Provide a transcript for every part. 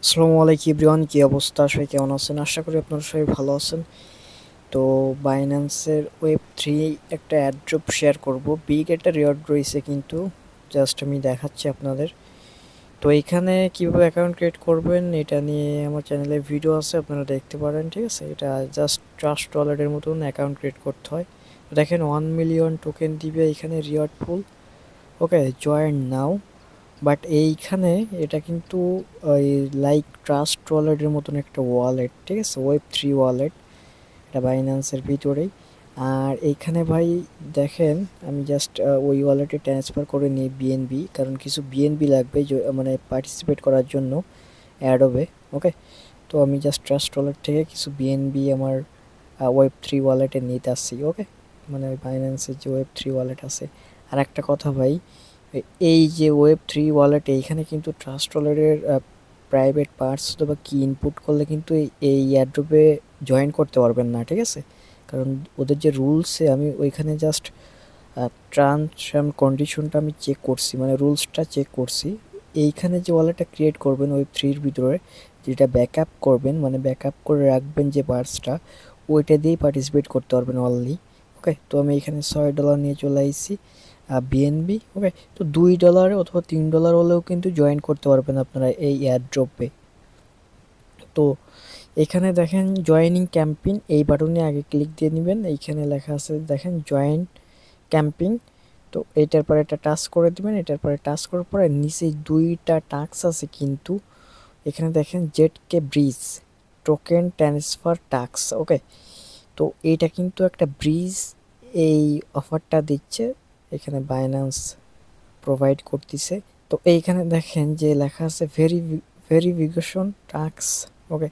আসসালামু আলাইকুম এভরিওয়ান, কি অবস্থা? সবাই কেমন আছেন? আশা করি আপনারা সবাই ভালো আছেন। তো বাইন্যান্সের ওয়েব 3 একটা অ্যাড্রপ শেয়ার করব। বিগ একটা রিওয়ার্ড রয়েছে, কিন্তু জাস্ট আমি দেখাচ্ছি আপনাদের। তো এখানে কিভাবে অ্যাকাউন্ট ক্রিয়েট করবেন এটা নিয়ে আমার চ্যানেলে ভিডিও আছে, আপনারা দেখতে পারেন। ঠিক আছে, এটা জাস্ট ট্রাস্ট ওয়ালেটের মতন অ্যাকাউন্ট ক্রিয়েট করতে হয়। তো দেখেন 1 মিলিয়ন টোকেন দিবে এখানে reward pool. Okay, join now. But এইখানে এটা কিন্তু ওই লাইক ট্রাস্ট ওয়ালেটের মতন একটা ওয়ালেট, ঠিক আছে, ওয়েব 3 ওয়ালেট, এটা বাইন্যান্সের ভিতরেই। আর এইখানে ভাই দেখেন, আমি জাস্ট ওই ওয়ালেটে ট্রান্সফার করে নিই বিএনবি, কারণ কিছু বিএনবি লাগবে মানে পার্টিসিপেট করার জন্য অ্যাড হবে। ওকে, তো আমি জাস্ট ট্রাস্ট ওয়ালেট থেকে কিছু বিএনবি আমার ওয়েব 3 ওয়ালেটে নিতে আসছি। ওকে, মানে ওই বাইন্যান্সের যে ওয়েব 3 ওয়ালেট আছে। আর একটা কথা ভাই, এই যে ওয়েব 3 ওয়ালেট, এইখানে কিন্তু ট্রাস্ট ওয়ালেটের প্রাইভেট পার্টস অথবা কি ইনপুট করলে কিন্তু এই এয়ারড্রপে জয়েন করতে পারবেন না, ঠিক আছে। কারণ ওদের যে রুলসে আমি ওইখানে জাস্ট টার্মস অ্যান্ড কন্ডিশনটা আমি চেক করছি, মানে রুলসটা চেক করছি। এইখানে যে ওয়ালেটটা ক্রিয়েট করবেন ওয়েব 3-র ভিতরে, যেটা ব্যাকআপ করবেন, মানে ব্যাকআপ করে রাখবেন যে পার্টসটা, ওইটা দিয়েই পার্টিসিপেট করতে পারবেন অনলি। ওকে, তো আমি এখানে $6 নিয়ে চলে আসছি বিএনবি। ওকে, তো $2 অথবা $3 হলেও কিন্তু জয়েন করতে পারবেন আপনারা এই এয়ারড্রপে। তো এখানে দেখেন জয়েনিং ক্যাম্পিং, এই বাটনে আগে ক্লিক দিয়ে নেবেন। এইখানে লেখা আছে দেখেন জয়েন ক্যাম্পিং। তো এটার পরে একটা টাচ করে দিবেন। এটার পরে টাচ করার পরে নিচে দুইটা টাস্ক আছে কিন্তু, এখানে দেখেন জেটকে ব্রিজ টোকেন ট্রান্সফার টাস্ক। ওকে, তো এইটা কিন্তু একটা ব্রিজ, এই অফারটা দিচ্ছে এখানে বাইন্যান্স প্রোভাইড করতেছে। তো এইখানে দেখেন যে লেখা আছে ভেরিফিকেশন টাস্ক। ওকে,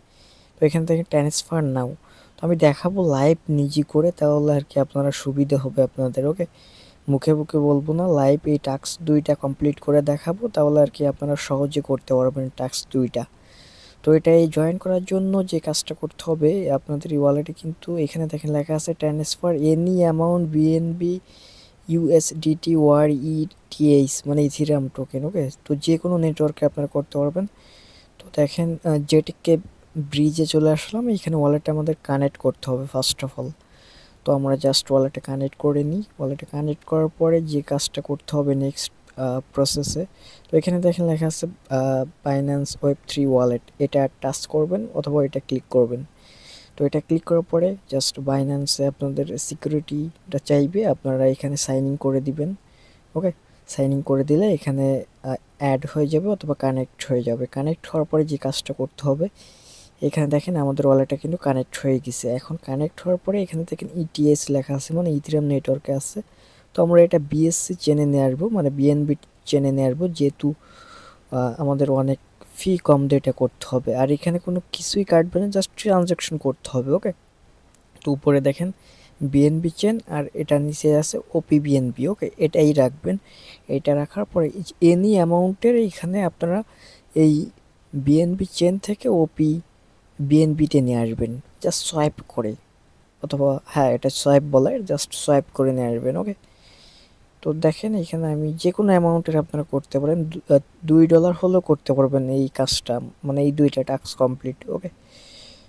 তো এখান থেকে ট্রান্সফার নাও। তো আমি দেখাবো লাইভ নিজে করে, তাহলে আর কি আপনারা সুবিধা হবে আপনাদের। ওকে, মুখে মুখে বলবো না, লাইভ এই টাস্ক দুইটা কমপ্লিট করে দেখাবো, তাহলে আর কি আপনারা সহজে করতে পারবেন টাস্ক দুইটা। তো এটাই জয়েন করার জন্য যে কাজটা করতে হবে আপনাদের এই ওয়ালেটে, কিন্তু এখানে দেখেন লেখা আছে transfer any amount BNB USDT or ETH, মানে ইথিরিয়াম টোকেন। ওকে, তো যে কোনো নেটওয়ার্কে আপনারা করতে পারবেন। তো দেখেন জেটিকে ব্রিজে চলে আসলাম। এখানে ওয়ালেটটা আমাদের কানেক্ট করতে হবে ফার্স্ট অফ অল। তো আমরা জাস্ট ওয়ালেটে কানেক্ট করে নিই। ওয়ালেটে কানেক্ট করার পরে যে কাজটা করতে হবে নেক্সট প্রসেসে, তো এখানে দেখেন লেখা আছে বাইন্যান্স ওয়েব 3 ওয়ালেট, এটা টাচ করবেন অথবা এটা ক্লিক করবেন। তো এটা ক্লিক করার পরে জাস্ট বাইন্যান্সে আপনাদের সিকিউরিটিটা চাইবে, আপনারা এখানে সাইন ইন করে দিবেন। ওকে, সাইন ইন করে দিলে এখানে অ্যাড হয়ে যাবে অথবা কানেক্ট হয়ে যাবে। কানেক্ট হওয়ার পরে যে কাজটা করতে হবে, এখানে দেখেন আমাদের ওয়ালেটটা কিন্তু কানেক্ট হয়ে গেছে। এখন কানেক্ট হওয়ার পরে এখানে দেখেন ইটিএস লেখা আছে, মানে ইথিরিয়াম নেটওয়ার্কে আছে। তো আমরা এটা বিএসসি চেনে নিয়ে আসবো, মানে বিএনবি চেনে নিয়ে আসবো, যেহেতু আমাদের অনেক ফি কম দিয়ে এটা করতে হবে। আর এখানে কোনো কিছুই কাটবে না, জাস্ট ট্রানজ্যাকশন করতে হবে। ওকে, তো উপরে দেখেন বিএনবি চেন, আর এটা নিচে আছে ওপি বিএনবি। ওকে, এটাই রাখবেন। এটা রাখার পরে এনি অ্যামাউন্টের এইখানে আপনারা এই বিএনবি চেন থেকে ওপি বিএনবিতে নিয়ে আসবেন, জাস্ট সোয়াইপ করে, অথবা হ্যাঁ এটা সোয়াইপ বলে, জাস্ট সোয়াইপ করে নিয়ে আসবেন। ওকে, তো দেখেন এখানে আমি যে কোনো অ্যামাউন্টের আপনারা করতে পারেন, $2 হলেও করতে পারবেন এই কাজটা, মানে এই দুইটা টাস্ক কমপ্লিট। ওকে,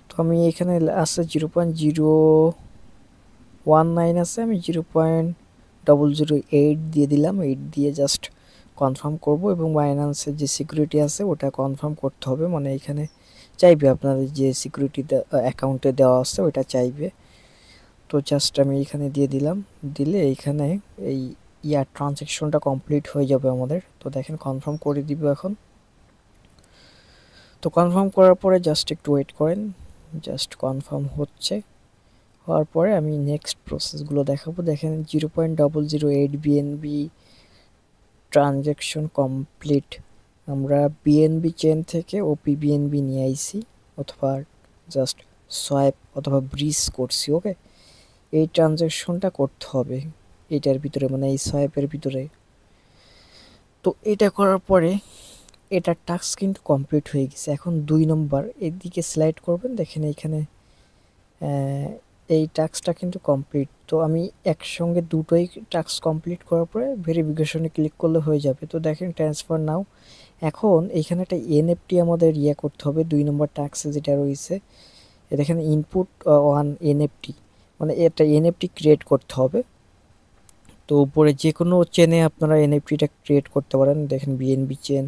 তো আমি এখানে আছে 0.019 আছে, আমি 0.008 দিয়ে দিলাম। 8 দিয়ে জাস্ট কনফার্ম করব, এবং বাইন্যান্সের যে সিকিউরিটি আছে ওটা কনফার্ম করতে হবে, মানে এখানে চাইবে আপনাদের যে সিকিউরিটি অ্যাকাউন্টে দেওয়া আছে ওটা চাইবে। তো জাস্ট আমি এখানে দিয়ে দিলাম। দিলে এইখানে এই ট্রানজ্যাকশনটা কমপ্লিট হয়ে যাবে আমাদের। তো দেখেন কনফার্ম করে দিব এখন। তো কনফার্ম করার পরে জাস্ট একটু ওয়েট করেন, জাস্ট কনফার্ম হচ্ছে। হওয়ার পরে আমি নেক্সট প্রসেসগুলো দেখাবো। দেখেন 0.008 বিএনবি ট্রানজ্যাকশন কমপ্লিট। আমরা বিএনবি চেন থেকে ওপি বিএনবি নিয়ে আইছি, অথবা জাস্ট সোয়াইপ অথবা ব্রিজ করছি। ওকে, এই ট্রানজ্যাকশনটা করতে হবে এটার ভিতরে, মানে এই সোয়াইপের ভিতরে। তো এটা করার পরে এটার টাস্ক কিন্তু কমপ্লিট হয়ে গেছে। এখন 2 নম্বর এদিকে স্লাইড করবেন, দেখেন এইখানে এই টাস্কটা কিন্তু কমপ্লিট। তো আমি একসঙ্গে দুটোই টাস্ক কমপ্লিট করার পরে ভেরিফিকেশনে ক্লিক করলে হয়ে যাবে। তো দেখেন ট্রান্সফার নাও, এখন এইখানে একটা এনএফটি আমাদের করতে হবে 2 নম্বর টাস্কে যেটা রয়েছে। দেখেন ইনপুট ওয়ান এনএফটি, মানে একটা এনএফটি ক্রিয়েট করতে হবে। তো উপরে যে কোনো চেনে আপনারা এনএফটিটা ক্রিয়েট করতে পারেন। দেখেন বিএনবি চেন,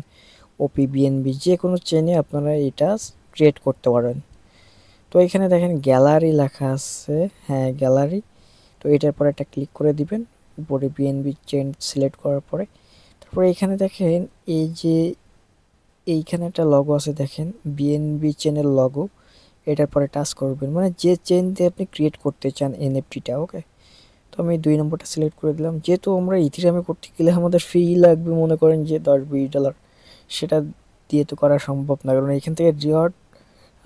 ওপি বিএনবি, যে কোনো চেনে আপনারা এটা ক্রিয়েট করতে পারেন। তো এখানে দেখেন গ্যালারি লেখা আছে, হ্যাঁ গ্যালারি। তো এটার পরে একটা ক্লিক করে দিবেন উপরে বিএনবি চেন সিলেক্ট করার পরে। তারপরে এখানে দেখেন এই যে এইখানে একটা লগো আছে, দেখেন বিএনবি চেনের লগো, এটার পরে টাচ করবেন, মানে যে চেন দিয়ে আপনি ক্রিয়েট করতে চান এনএফটিটা। ওকে, তো আমি 2 নম্বরটা সিলেক্ট করে দিলাম। যেহেতু আমরা ইথিরিয়ামে করতে গেলে আমাদের ফি লাগবে মনে করেন যে $10-20, সেটা দিয়ে তো করা সম্ভব না, কারণ এখান থেকে রিওয়ার্ড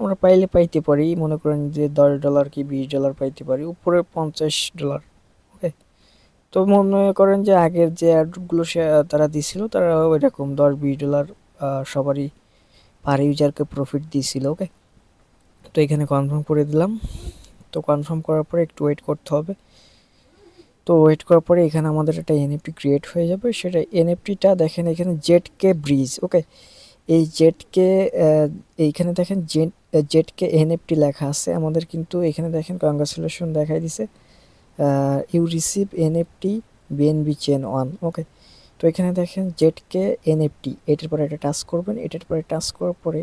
আমরা পাইলে পাইতে পারি, মনে করেন যে $10 কি $20 পাইতে পারি, উপরে $50। ওকে, তো মনে করেন যে আগের যে অ্যাডগুলো তারা দিছিল, তারা ওইরকম $10-20 সবারই পার ইউজারকে প্রফিট দিয়েছিল। ওকে, তো এখানে কনফার্ম করে দিলাম। তো কনফার্ম করার পরে একটু ওয়েট করতে হবে। তো ওয়েট করার পরে এখানে আমাদের একটা এনএফটি ক্রিয়েট হয়ে যাবে। সেটা এনএফটিটা দেখেন এখানে জেটকে ব্রিজ। ওকে, এই জেটকে এইখানে দেখেন জেটকে এনএফটি লেখা আছে আমাদের, কিন্তু এখানে দেখেন কংগ্রাচুলেশন দেখাই দিছে, you receive NFT BNB chain 1। Okay, তো এখানে দেখেন জেটকে এনএফটি, এটার পরে একটা টাচ করবেন। এটার পরে টাচ করার পরে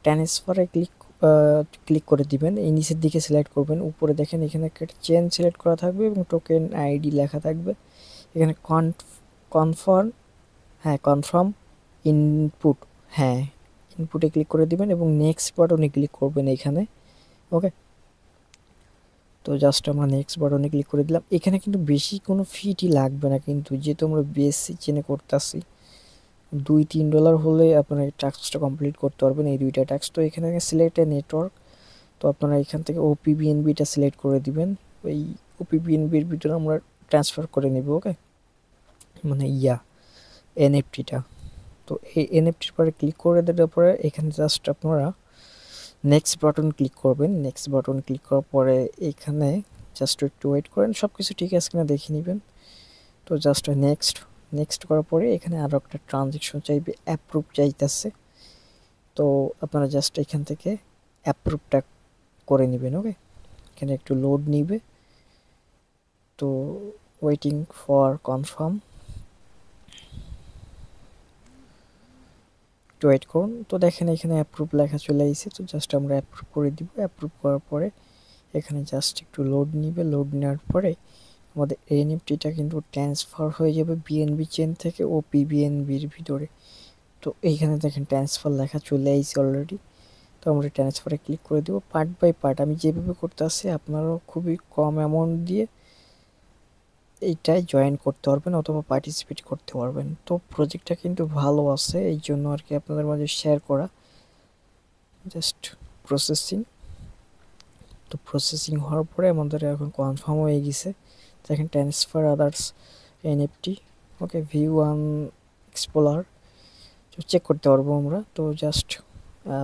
ট্রান্সফারে ক্লিক করে দিবেন, এই নিচের দিকে সিলেক্ট করবেন। উপরে দেখেন এখানে একটা চেন সিলেক্ট করা থাকবে এবং টোকেন আইডি লেখা থাকবে। এখানে কনফার্ম, হ্যাঁ কনফার্ম ইনপুট, হ্যাঁ ইনপুটে ক্লিক করে দিবেন এবং নেক্সট বাটনে ক্লিক করবেন এখানে। ওকে, তো জাস্ট আমরা নেক্সট বাটনে ক্লিক করে দিলাম। এখানে কিন্তু বেশি কোনো ফিটি লাগবে না, কিন্তু যেহেতু আমরা বেসিক চেনে করতেছি, $2-3 হলে আপনারা এই টাস্কটা কমপ্লিট করতে পারবেন, এই দুইটা টাস্ক। তো এখানে সিলেক্ট এ নেটওয়ার্ক, তো আপনারা এখান থেকে ওপিবিএনবিটা সিলেক্ট করে দিবেন। ওই ওপিবিএনবির ভিতরে আমরা ট্রান্সফার করে নিব। ওকে, মানে এনএফটিটা। তো এই এনএফটির পরে ক্লিক করে দেওয়ার পরে এখানে জাস্ট আপনারা নেক্সট বাটন ক্লিক করবেন। নেক্সট বাটন ক্লিক করার পরে এখানে জাস্ট একটু ওয়েট করেন, সব কিছু ঠিক আছে কিনা দেখে নেবেন। তো জাস্ট নেক্সট করার পরে এখানে আরও একটা ট্রানজ্যাকশন চাইবে, অ্যাপ্রুভ চাইতেছে। তো আপনারা জাস্ট এখান থেকে অ্যাপ্রুভটা করে নেবেন। ওকে, এখানে একটু লোড নিবে, তো ওয়েটিং ফর কনফার্ম, একটু ওয়েট করুন। তো দেখেন এখানে অ্যাপ্রুভ লেখা চলে আসছে, তো জাস্ট আমরা অ্যাপ্রুভ করে দিব। অ্যাপ্রুভ করার পরে এখানে জাস্ট একটু লোড নিবে, লোড নেওয়ার পরে আমাদের এনএফটিটা কিন্তু ট্রান্সফার হয়ে যাবে বিএনবি চেন থেকে ওপিবিএনবির ভিতরে। তো এইখানে দেখেন ট্রান্সফার লেখা চলে আসছে অলরেডি। তো আমরা ট্রান্সফারে ক্লিক করে দেবো পার্ট বাই পার্ট। আমি যেভাবে করতে আসছি আপনারাও খুবই কম অ্যামাউন্ট দিয়ে এইটাই জয়েন করতে পারবেন অথবা পার্টিসিপেট করতে পারবেন। তো প্রজেক্টটা কিন্তু ভালো আছে, এই জন্য আর কি আপনাদের মাঝে শেয়ার করা। জাস্ট প্রসেসিং, তো প্রসেসিং হওয়ার পরে আমাদের এখন কনফার্ম হয়ে গেছে। দেখেন ট্রান্সফার আদার্স এনএফটি। ওকে, ভিউ ওয়ান এক্সপ্লোরার, তো চেক করতে পারবো আমরা। তো জাস্ট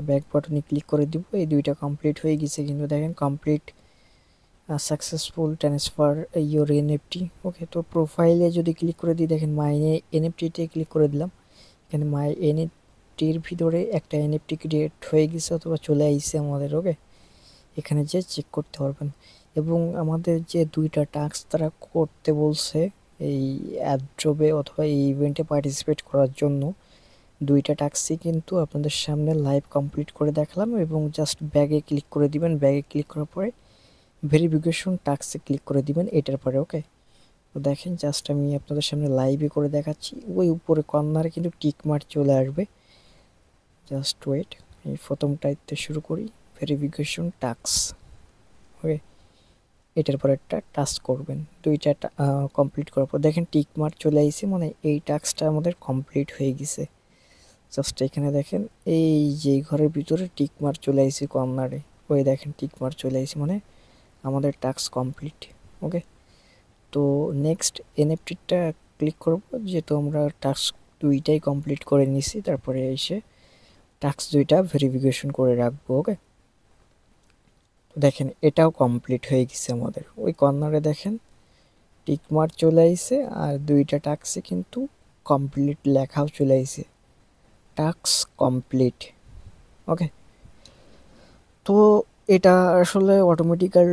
ব্যাক বাটনে ক্লিক করে দিব। এই দুইটা কমপ্লিট হয়ে গেছে, কিন্তু দেখেন complete successful transfer your NFT. Okay, তো প্রোফাইলে যদি ক্লিক করে দিই, দেখেন মাই এনএফটিতে ক্লিক করে দিলাম। এখানে মাই এনএফটির ভিতরে একটা এনএফটি ক্রিয়েট হয়ে গেছে অথবা চলে আসছে আমাদের। ওকে, এখানে যে চেক করতে পারবেন। এবং আমাদের যে দুইটা টাস্ক তারা করতে বলছে এই অ্যাড্রবে অথবা এই ইভেন্টে পার্টিসিপেট করার জন্য, দুইটা টাস্কই কিন্তু আপনাদের সামনে লাইভ কমপ্লিট করে দেখালাম। এবং জাস্ট ব্যাগে ক্লিক করে দিবেন, ব্যাগে ক্লিক করার পরে ভেরিফিকেশন টাস্কে ক্লিক করে দিবেন এটার পরে। ওকে, তো দেখেন জাস্ট আমি আপনাদের সামনে লাইভে করে দেখাচ্ছি। ওই উপরে কর্নারে কিন্তু টিক মার্ক চলে আসবে, জাস্ট ওয়েট। এই প্রথমটাইতে শুরু করি, ভেরিফিকেশন টাস্ক। ওকে, এটার পর একটা টাস্ক করবেন, দুইটা কমপ্লিট করার পর দেখেন টিক মার্ক চলে আসছে, মানে এই টাস্কটা আমাদের কমপ্লিট হয়ে গেছে। জাস্ট এখানে দেখেন এই যে ঘরের ভিতরে টিক মার্ক চলে আসছে কর্নারে, ওই দেখেন টিক মার্ক চলে আসছে, মানে আমাদের টাস্ক কমপ্লিট। ওকে, তো নেক্সট এনএফটিটা ক্লিক করব, যেহেতু আমরা টাস্ক দুইটাই কমপ্লিট করে নিছি। তারপরে এসে টাস্ক দুইটা ভেরিফিকেশন করে রাখবো। ওকে, দেখেন এটাও কমপ্লিট হয়ে গেছে আমাদের। ওই কর্নারে দেখেন টিক মার্ক চলে আইছে আর দুইটা টাস্কে কিন্তু কমপ্লিট লেখাও চলে আইছে। Task complete. ওকে, তো এটা আসলে অটোমেটিক্যাল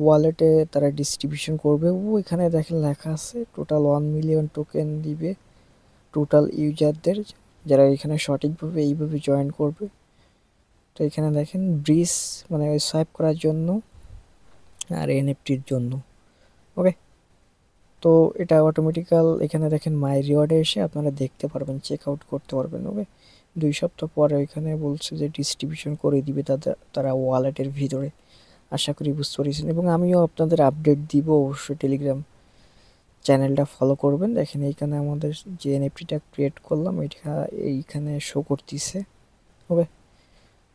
ওয়ালেটে তারা ডিস্ট্রিবিউশন করবে। এখানে দেখেন লেখা আছে টোটাল 1 মিলিয়ন টোকেন দিবে টোটাল ইউজারদের, যারা এখানে সঠিকভাবে এইভাবে জয়েন করবে। তো এখানে দেখেন ব্রিজ মানে ওই সোয়াইপ করার জন্য আর এনএফটির জন্য। ওকে, তো এটা অটোমেটিক্যাল এখানে দেখেন মাই রিওয়ার্ডে এসে আপনারা দেখতে পারবেন, চেক আউট করতে পারবেন। ওকে, 2 সপ্তাহ পরে এখানে বলছে যে ডিস্ট্রিবিউশন করে দিবে তারা ওয়ালেটের ভিতরে। আশা করি বুঝতে পেরেছেন, এবং আমিও আপনাদের আপডেট দিব। অবশ্যই টেলিগ্রাম চ্যানেলটা ফলো করবেন। দেখেন এইখানে আমাদের যে এনএফটিটা ক্রিয়েট করলাম এটা এইখানে শো করতেছে। ওকে,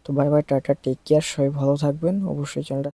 তো বাই বাই, টাটা, টেক কেয়ার, সবাই ভালো থাকবেন। অবশ্যই চ্যানেলটা